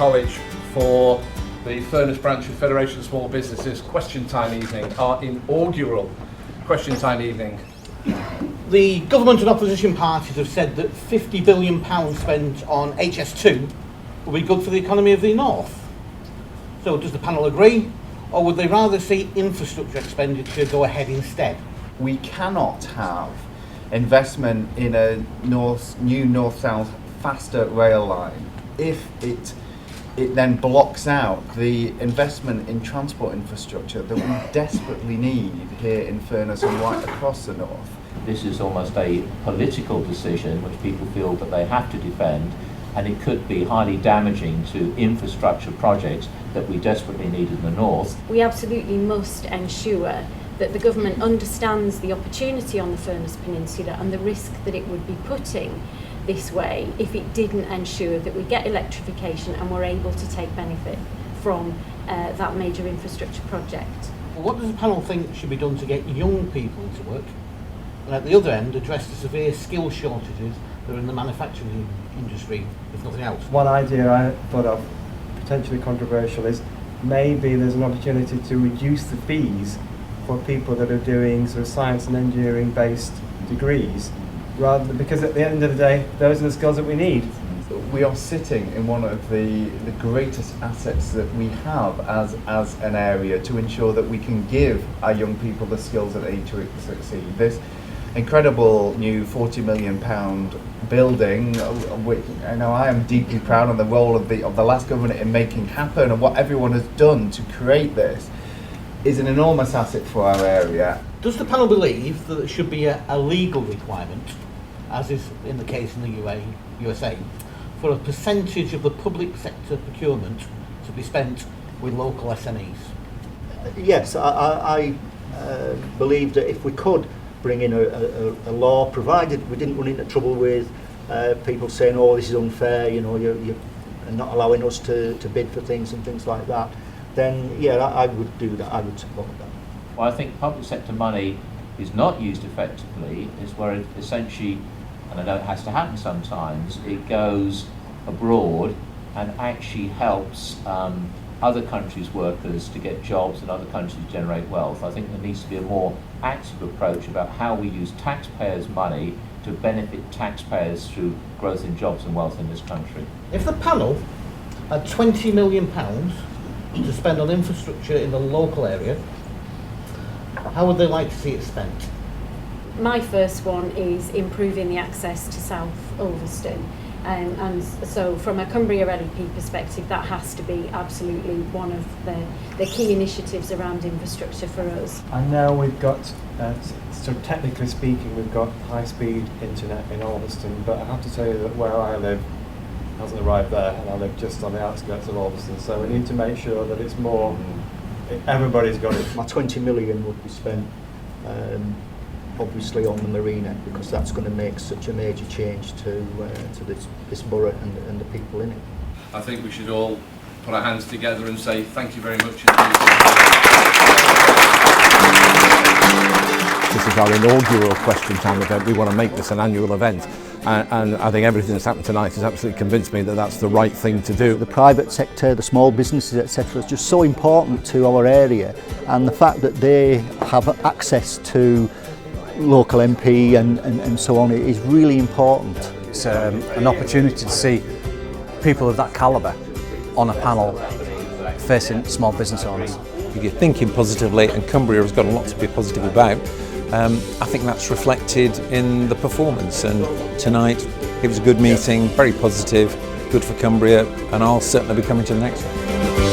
College for the Furness branch of Federation of Small Businesses Question Time evening, our inaugural Question Time evening. The government and opposition parties have said that £50 billion spent on HS2 will be good for the economy of the North. So does the panel agree, or would they rather see infrastructure expenditure go ahead instead? We cannot have investment in a new north-south faster rail line if it then blocks out the investment in transport infrastructure that we desperately need here in Furness and right across the north. This is almost a political decision which people feel that they have to defend, and it could be highly damaging to infrastructure projects that we desperately need in the north. We absolutely must ensure that the government understands the opportunity on the Furness Peninsula and the risk that it would be putting this way if it didn't ensure that we get electrification and we're able to take benefit from that major infrastructure project. Well, what does the panel think should be done to get young people to work, and at the other end address the severe skill shortages that are in the manufacturing industry, if nothing else? One idea I thought of, potentially controversial, is maybe there's an opportunity to reduce the fees for people that are doing sort of science and engineering based degrees, rather than, because at the end of the day those are the skills that we need. We are sitting in one of the greatest assets that we have as an area to ensure that we can give our young people the skills that they need to succeed. This incredible new £40 million building, which I know I am deeply proud of the role of the last government in making happen, and what everyone has done to create this, is an enormous asset for our area. Does the panel believe that there should be a legal requirement, as is in the case in the USA, for a percentage of the public sector procurement to be spent with local SMEs? Yes, I believe that if we could bring in a law, provided we didn't run into trouble with people saying, oh, this is unfair, you know, you're not allowing us to bid for things and things like that, then yeah, I would do that, I would support that. Well, I think public sector money is not used effectively is where it essentially, and I know it has to happen sometimes, it goes abroad and actually helps other countries' workers to get jobs and other countries to generate wealth. I think there needs to be a more active approach about how we use taxpayers' money to benefit taxpayers through growth in jobs and wealth in this country. If the panel had £20 million to spend on infrastructure in the local area, how would they like to see it spent? My first one is improving the access to South Ulverston. And so from a Cumbria LEP perspective, that has to be absolutely one of the key initiatives around infrastructure for us. I know we've got, so technically speaking, we've got high-speed internet in Ulverston, but I have to tell you that where I live hasn't arrived there, and I live just on the outskirts of Ulverston, so we need to make sure that it's more, everybody's got it. My 20 million would be spent obviously on the marina, because that's going to make such a major change to this borough and the people in it. I think we should all put our hands together and say thank you very much indeed. This is our inaugural Question Time event. We want to make this an annual event, and I think everything that's happened tonight has absolutely convinced me that that's the right thing to do. The private sector, the small businesses, etc., is just so important to our area, and the fact that they have access to local MP and so on is really important. It's an opportunity to see people of that calibre on a panel facing small business owners. You're thinking positively, and Cumbria has got a lot to be positive about. I think that's reflected in the performance, and tonight it was a good meeting, very positive, good for Cumbria, and I'll certainly be coming to the next one.